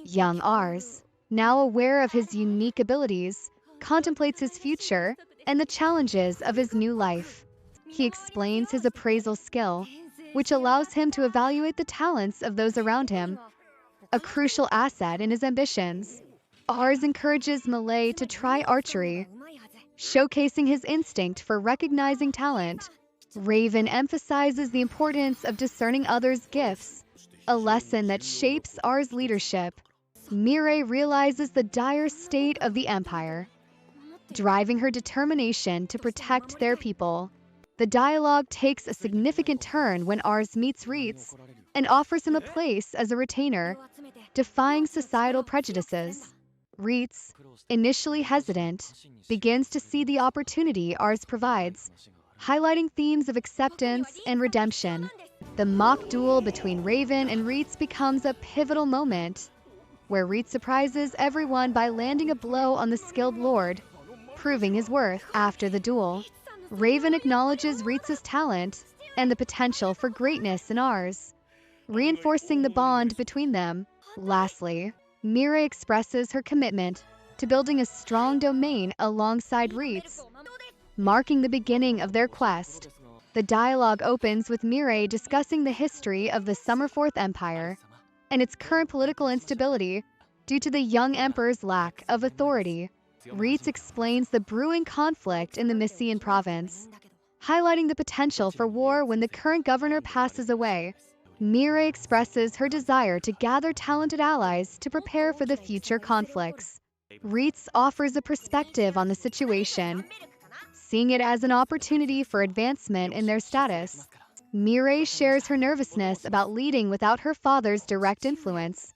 Young Ars, now aware of his unique abilities, contemplates his future and the challenges of his new life. He explains his appraisal skill, which allows him to evaluate the talents of those around him, a crucial asset in his ambitions. Ars encourages Malay to try archery, showcasing his instinct for recognizing talent. Raven emphasizes the importance of discerning others' gifts, a lesson that shapes Ars' leadership. Mireille realizes the dire state of the Empire, driving her determination to protect their people. The dialogue takes a significant turn when Ars meets Reitz and offers him a place as a retainer, defying societal prejudices. Reitz, initially hesitant, begins to see the opportunity Ars provides, highlighting themes of acceptance and redemption. The mock duel between Raven and Reitz becomes a pivotal moment, where Reitz surprises everyone by landing a blow on the skilled lord, proving his worth. After the duel, Raven acknowledges Reitz's talent and the potential for greatness in Ars, reinforcing the bond between them. Lastly, Mireille expresses her commitment to building a strong domain alongside Reitz, marking the beginning of their quest. The dialogue opens with Mireille discussing the history of the Summerforth Empire and its current political instability due to the young emperor's lack of authority. Reitz explains the brewing conflict in the Mysian province, highlighting the potential for war when the current governor passes away. Mireille expresses her desire to gather talented allies to prepare for the future conflicts. Reitz offers a perspective on the situation, seeing it as an opportunity for advancement in their status. Mireille shares her nervousness about leading without her father's direct influence,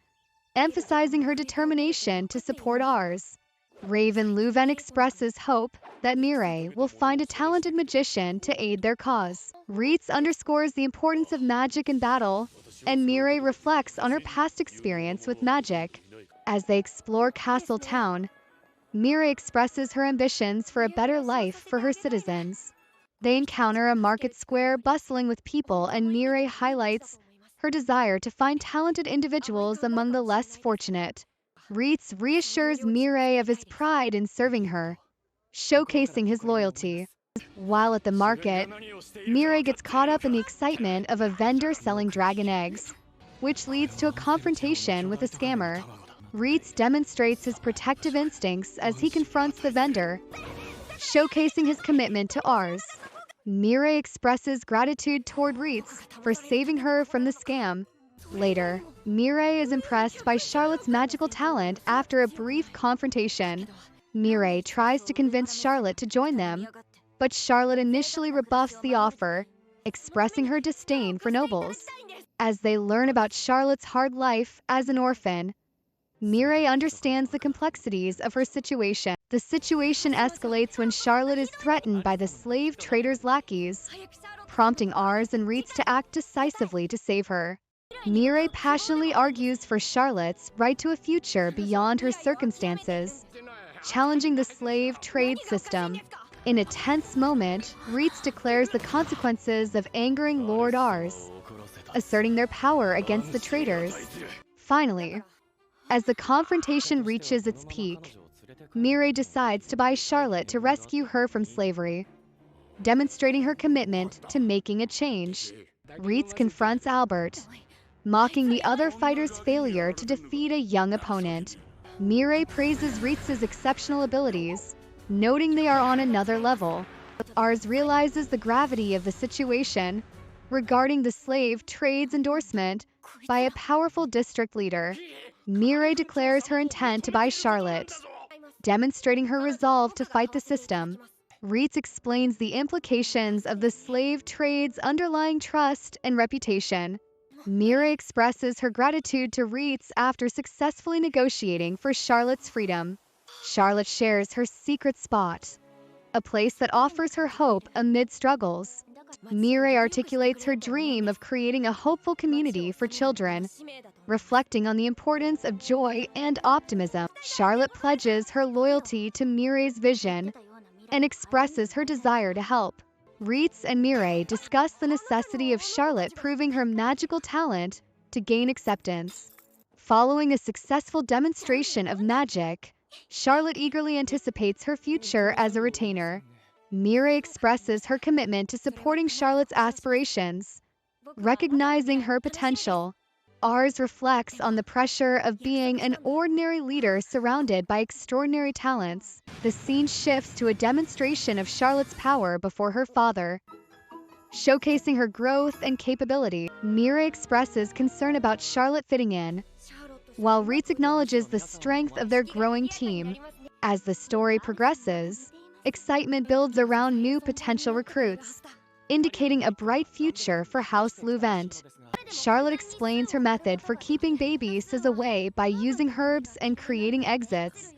emphasizing her determination to support Ars. Raven Louvain expresses hope that Mireille will find a talented magician to aid their cause. Reitz underscores the importance of magic in battle, and Mireille reflects on her past experience with magic. As they explore Castle Town, Mireille expresses her ambitions for a better life for her citizens. They encounter a market square bustling with people, and Mireille highlights her desire to find talented individuals among the less fortunate. Reitz reassures Mireille of his pride in serving her, showcasing his loyalty. While at the market, Mireille gets caught up in the excitement of a vendor selling dragon eggs, which leads to a confrontation with a scammer. Reitz demonstrates his protective instincts as he confronts the vendor, showcasing his commitment to Ars. Mireille expresses gratitude toward Reitz for saving her from the scam. Later, Mireille is impressed by Charlotte's magical talent after a brief confrontation. Mireille tries to convince Charlotte to join them, but Charlotte initially rebuffs the offer, expressing her disdain for nobles. As they learn about Charlotte's hard life as an orphan, Mireille understands the complexities of her situation. The situation escalates when Charlotte is threatened by the slave trader's lackeys, prompting Ars and Reitz to act decisively to save her. Mireille passionately argues for Charlotte's right to a future beyond her circumstances, challenging the slave trade system. In a tense moment, Reitz declares the consequences of angering Lord Ars, asserting their power against the traders. Finally, as the confrontation reaches its peak, Mireille decides to buy Charlotte to rescue her from slavery, demonstrating her commitment to making a change. Reitz confronts Albert, mocking the other fighter's failure to defeat a young opponent. Mireille praises Reitz's exceptional abilities, noting they are on another level. Ars realizes the gravity of the situation regarding the slave trade's endorsement by a powerful district leader. Mireille declares her intent to buy Charlotte, demonstrating her resolve to fight the system. Reitz explains the implications of the slave trade's underlying trust and reputation. Mireille expresses her gratitude to Reitz after successfully negotiating for Charlotte's freedom. Charlotte shares her secret spot, a place that offers her hope amid struggles. Mireille articulates her dream of creating a hopeful community for children, reflecting on the importance of joy and optimism. Charlotte pledges her loyalty to Mireille's vision and expresses her desire to help. Reitz and Mireille discuss the necessity of Charlotte proving her magical talent to gain acceptance. Following a successful demonstration of magic, Charlotte eagerly anticipates her future as a retainer. Mireille expresses her commitment to supporting Charlotte's aspirations, recognizing her potential. Ars reflects on the pressure of being an ordinary leader surrounded by extraordinary talents. The scene shifts to a demonstration of Charlotte's power before her father, showcasing her growth and capability. Mireille expresses concern about Charlotte fitting in, while Reitz acknowledges the strength of their growing team. As the story progresses, excitement builds around new potential recruits, indicating a bright future for House Louvent. Charlotte explains her method for keeping babies away by using herbs and creating exits,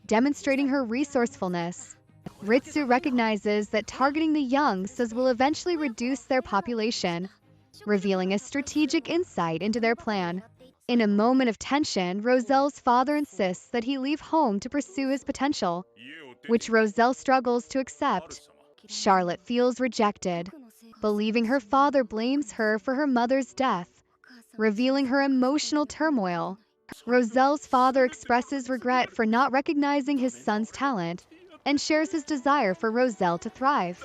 demonstrating her resourcefulness. Ritsu recognizes that targeting the young will eventually reduce their population, revealing a strategic insight into their plan. In a moment of tension, Roselle's father insists that he leave home to pursue his potential, which Roselle struggles to accept. Charlotte feels rejected, believing her father blames her for her mother's death, revealing her emotional turmoil. Roselle's father expresses regret for not recognizing his son's talent and shares his desire for Roselle to thrive,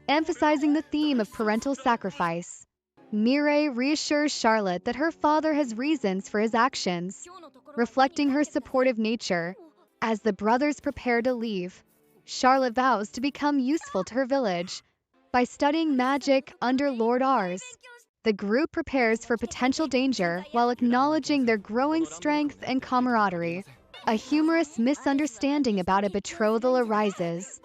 emphasizing the theme of parental sacrifice. Mireille reassures Charlotte that her father has reasons for his actions, reflecting her supportive nature. As the brothers prepare to leave, Charlotte vows to become useful to her village by studying magic under Lord Ars. The group prepares for potential danger while acknowledging their growing strength and camaraderie. A humorous misunderstanding about a betrothal arises,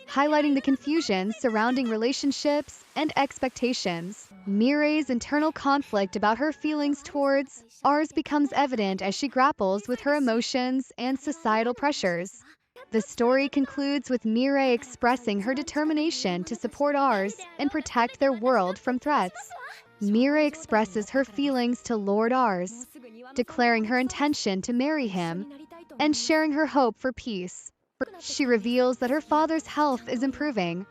highlighting the confusion surrounding relationships and expectations. Mireille's internal conflict about her feelings towards Ars becomes evident as she grapples with her emotions and societal pressures. The story concludes with Mireille expressing her determination to support Ars and protect their world from threats. Mireille expresses her feelings to Lord Ars, declaring her intention to marry him and sharing her hope for peace. She reveals that her father's health is improving,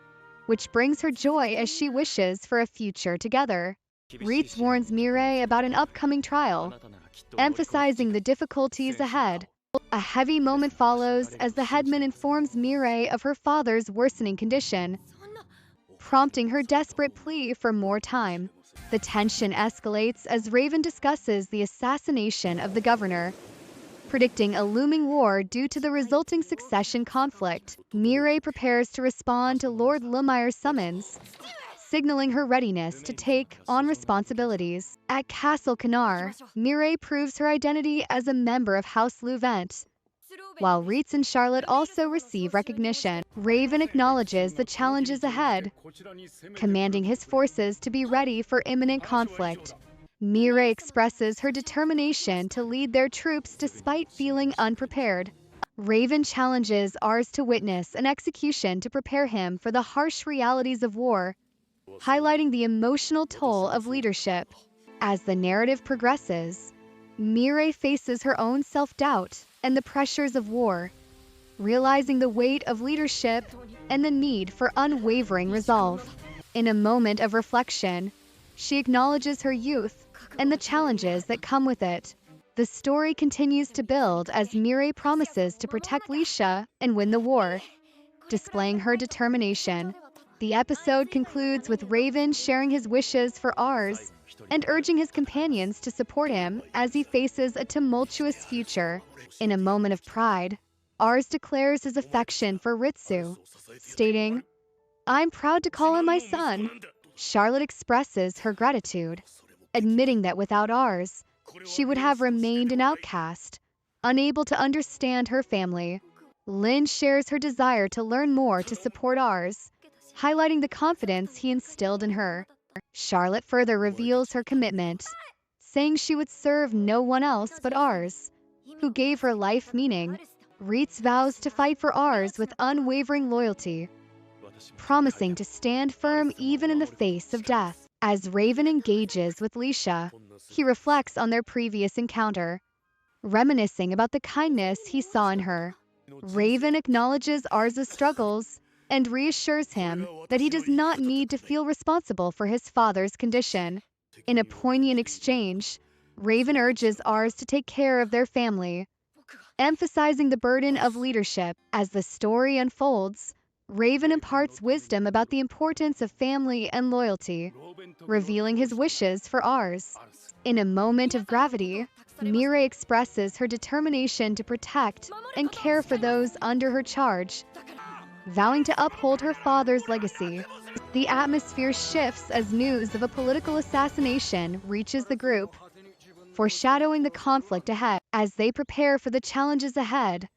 which brings her joy as she wishes for a future together. Reitz warns Mireille about an upcoming trial, emphasizing the difficulties ahead. A heavy moment follows as the headman informs Mireille of her father's worsening condition, prompting her desperate plea for more time. The tension escalates as Raven discusses the assassination of the governor, predicting a looming war due to the resulting succession conflict. Mireille prepares to respond to Lord Lummire's summons, signaling her readiness to take on responsibilities. At Castle Canar, Mireille proves her identity as a member of House Louvent, while Reitz and Charlotte also receive recognition. Raven acknowledges the challenges ahead, commanding his forces to be ready for imminent conflict. Mireille expresses her determination to lead their troops despite feeling unprepared. Raven challenges Ars to witness an execution to prepare him for the harsh realities of war, highlighting the emotional toll of leadership. As the narrative progresses, Mireille faces her own self-doubt and the pressures of war, realizing the weight of leadership and the need for unwavering resolve. In a moment of reflection, she acknowledges her youth and the challenges that come with it. The story continues to build as Mireille promises to protect Licia and win the war, displaying her determination. The episode concludes with Raven sharing his wishes for Ars and urging his companions to support him as he faces a tumultuous future. In a moment of pride, Ars declares his affection for Ritsu, stating, "I'm proud to call him my son." Charlotte expresses her gratitude, admitting that without Ars, she would have remained an outcast, unable to understand her family. Lynn shares her desire to learn more to support Ars, highlighting the confidence he instilled in her. Charlotte further reveals her commitment, saying she would serve no one else but Ars, who gave her life meaning. Reitz vows to fight for Ars with unwavering loyalty, promising to stand firm even in the face of death. As Raven engages with Licia, he reflects on their previous encounter, reminiscing about the kindness he saw in her. Raven acknowledges Ars's struggles and reassures him that he does not need to feel responsible for his father's condition. In a poignant exchange, Raven urges Ars to take care of their family, emphasizing the burden of leadership. As the story unfolds, Raven imparts wisdom about the importance of family and loyalty, revealing his wishes for Ars. In a moment of gravity, Mirai expresses her determination to protect and care for those under her charge, vowing to uphold her father's legacy. The atmosphere shifts as news of a political assassination reaches the group, foreshadowing the conflict ahead. As they prepare for the challenges ahead,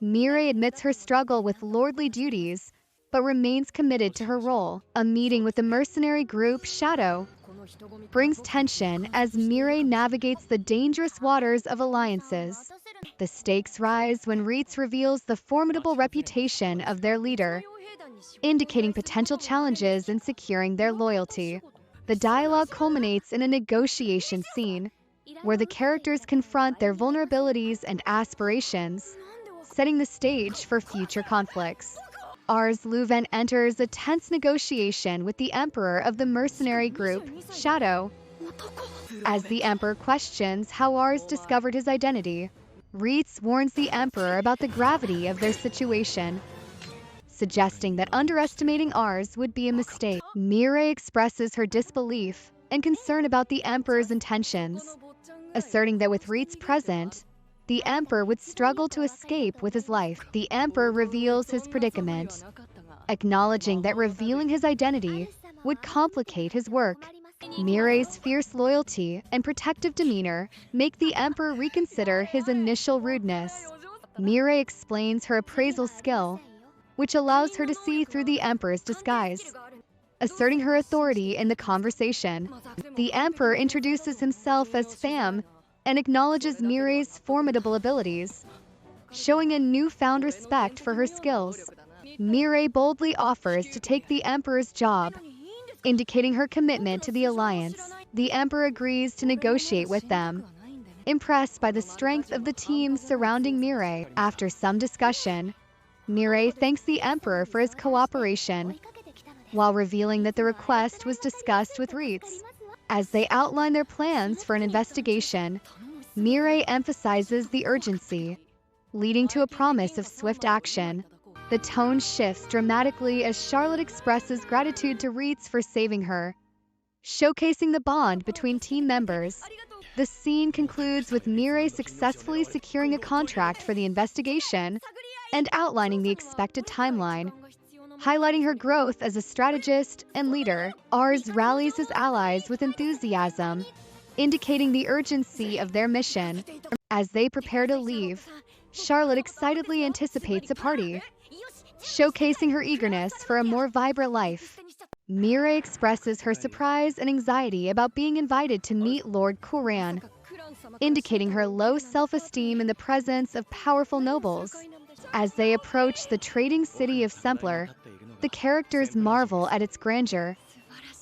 Mirai admits her struggle with lordly duties, but remains committed to her role. A meeting with the mercenary group Shadow brings tension as Mirai navigates the dangerous waters of alliances. The stakes rise when Reitz reveals the formidable reputation of their leader, indicating potential challenges in securing their loyalty. The dialogue culminates in a negotiation scene, where the characters confront their vulnerabilities and aspirations, setting the stage for future conflicts. Ars Leuven enters a tense negotiation with the Emperor of the mercenary group, Shadow. As the Emperor questions how Ars discovered his identity, Reitz warns the Emperor about the gravity of their situation, suggesting that underestimating Ars would be a mistake. Mirai expresses her disbelief and concern about the Emperor's intentions, asserting that with Reitz present, the Emperor would struggle to escape with his life. The Emperor reveals his predicament, acknowledging that revealing his identity would complicate his work. Mirai's fierce loyalty and protective demeanor make the Emperor reconsider his initial rudeness. Mirai explains her appraisal skill, which allows her to see through the Emperor's disguise, asserting her authority in the conversation. The Emperor introduces himself as Pham and acknowledges Mirai's formidable abilities, showing a newfound respect for her skills. Mirai boldly offers to take the Emperor's job, indicating her commitment to the alliance. The Emperor agrees to negotiate with them, impressed by the strength of the team surrounding Mirai. After some discussion, Mirai thanks the Emperor for his cooperation, while revealing that the request was discussed with Reitz. As they outline their plans for an investigation, Mirai emphasizes the urgency, leading to a promise of swift action. The tone shifts dramatically as Charlotte expresses gratitude to Reitz for saving her, showcasing the bond between team members. The scene concludes with Mirai successfully securing a contract for the investigation and outlining the expected timeline, highlighting her growth as a strategist and leader. Ars rallies his allies with enthusiasm, indicating the urgency of their mission. As they prepare to leave, Charlotte excitedly anticipates a party, showcasing her eagerness for a more vibrant life. Mirai expresses her surprise and anxiety about being invited to meet Lord Kuran, indicating her low self-esteem in the presence of powerful nobles. As they approach the trading city of Sempler, the characters marvel at its grandeur,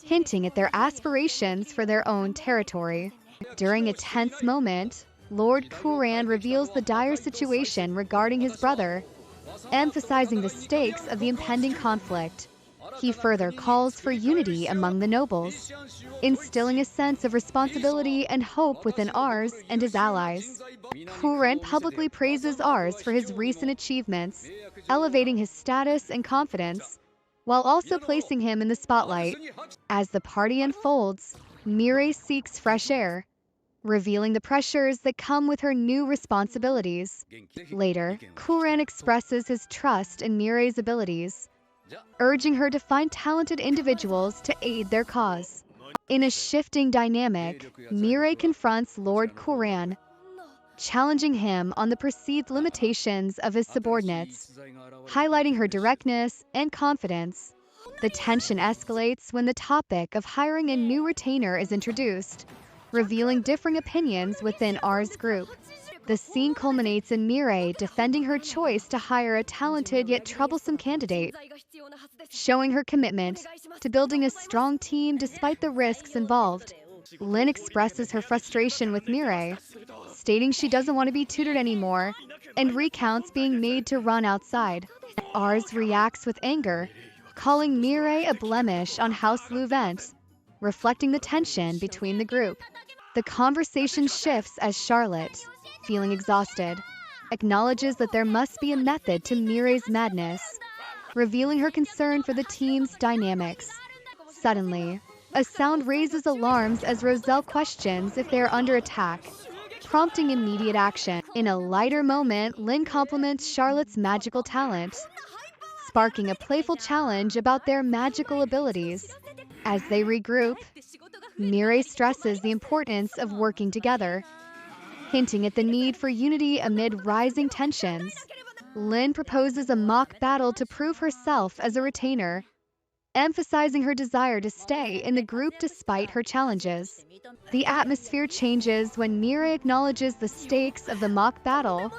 hinting at their aspirations for their own territory. During a tense moment, Lord Kuran reveals the dire situation regarding his brother, emphasizing the stakes of the impending conflict. He further calls for unity among the nobles, instilling a sense of responsibility and hope within Ars and his allies. Kuran publicly praises Ars for his recent achievements, elevating his status and confidence, while also placing him in the spotlight. As the party unfolds, Mirai seeks fresh air, revealing the pressures that come with her new responsibilities. Later, Kuran expresses his trust in Mirai's abilities, urging her to find talented individuals to aid their cause. In a shifting dynamic, Mirai confronts Lord Kuran, challenging him on the perceived limitations of his subordinates, highlighting her directness and confidence. The tension escalates when the topic of hiring a new retainer is introduced, revealing differing opinions within Ars group. The scene culminates in Mirai defending her choice to hire a talented yet troublesome candidate, showing her commitment to building a strong team despite the risks involved. Lin expresses her frustration with Mirai, stating she doesn't want to be tutored anymore, and recounts being made to run outside. Ars reacts with anger, calling Mirai a blemish on House Leuven, reflecting the tension between the group. The conversation shifts as Charlotte, feeling exhausted, acknowledges that there must be a method to Mireille's madness, revealing her concern for the team's dynamics. Suddenly, a sound raises alarms as Roselle questions if they are under attack, prompting immediate action. In a lighter moment, Lynn compliments Charlotte's magical talent, sparking a playful challenge about their magical abilities. As they regroup, Mireille stresses the importance of working together, hinting at the need for unity amid rising tensions. Lynn proposes a mock battle to prove herself as a retainer, emphasizing her desire to stay in the group despite her challenges. The atmosphere changes when Mireille acknowledges the stakes of the mock battle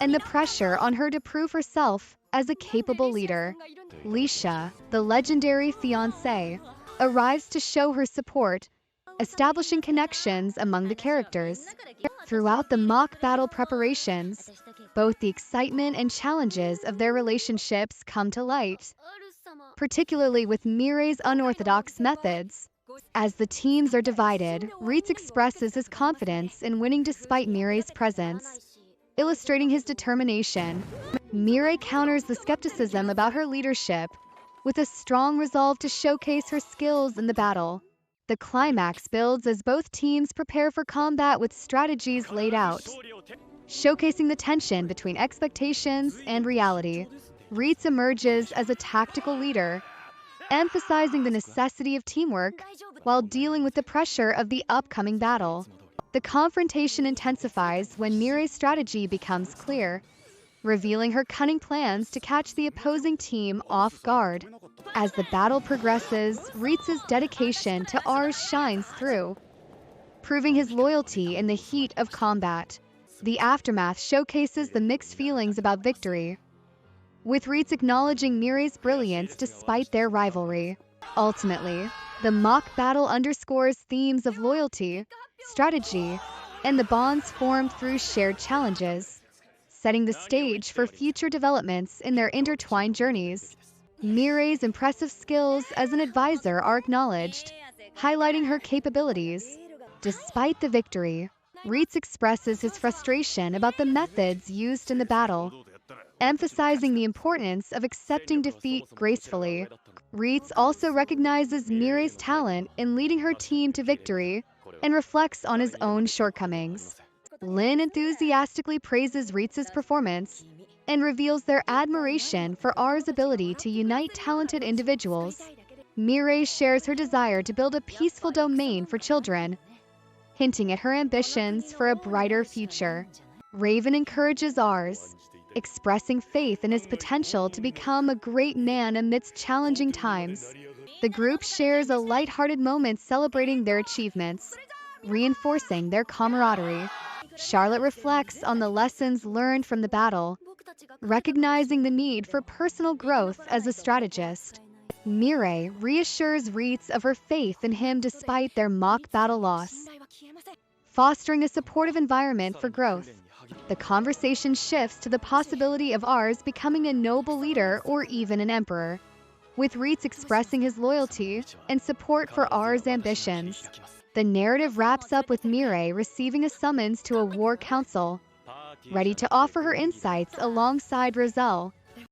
and the pressure on her to prove herself as a capable leader. Lisha, the legendary fiancée, arrives to show her support, establishing connections among the characters. Throughout the mock battle preparations, both the excitement and challenges of their relationships come to light, particularly with Mireille's unorthodox methods. As the teams are divided, Reitz expresses his confidence in winning despite Mireille's presence, illustrating his determination. Mireille counters the skepticism about her leadership with a strong resolve to showcase her skills in the battle. The climax builds as both teams prepare for combat with strategies laid out, showcasing the tension between expectations and reality. Reitz emerges as a tactical leader, emphasizing the necessity of teamwork while dealing with the pressure of the upcoming battle. The confrontation intensifies when Mireille's strategy becomes clear, revealing her cunning plans to catch the opposing team off guard. As the battle progresses, Reitz's dedication to Ars shines through, proving his loyalty in the heat of combat. The aftermath showcases the mixed feelings about victory, with Reitz acknowledging Mireille's brilliance despite their rivalry. Ultimately, the mock battle underscores themes of loyalty, strategy, and the bonds formed through shared challenges, setting the stage for future developments in their intertwined journeys. Mireille's impressive skills as an advisor are acknowledged, highlighting her capabilities. Despite the victory, Reitz expresses his frustration about the methods used in the battle, emphasizing the importance of accepting defeat gracefully. Reitz also recognizes Mireille's talent in leading her team to victory and reflects on his own shortcomings. Lynn enthusiastically praises Reitz's performance and reveals their admiration for R's ability to unite talented individuals. Mireille shares her desire to build a peaceful domain for children, hinting at her ambitions for a brighter future. Raven encourages Rs, expressing faith in his potential to become a great man amidst challenging times. The group shares a lighthearted moment celebrating their achievements, reinforcing their camaraderie. Charlotte reflects on the lessons learned from the battle, recognizing the need for personal growth as a strategist. Mireille reassures Reitz of her faith in him despite their mock battle loss, fostering a supportive environment for growth. The conversation shifts to the possibility of Rs becoming a noble leader or even an emperor, with Reitz expressing his loyalty and support for R's ambitions. The narrative wraps up with Mireille receiving a summons to a war council, ready to offer her insights alongside Roselle.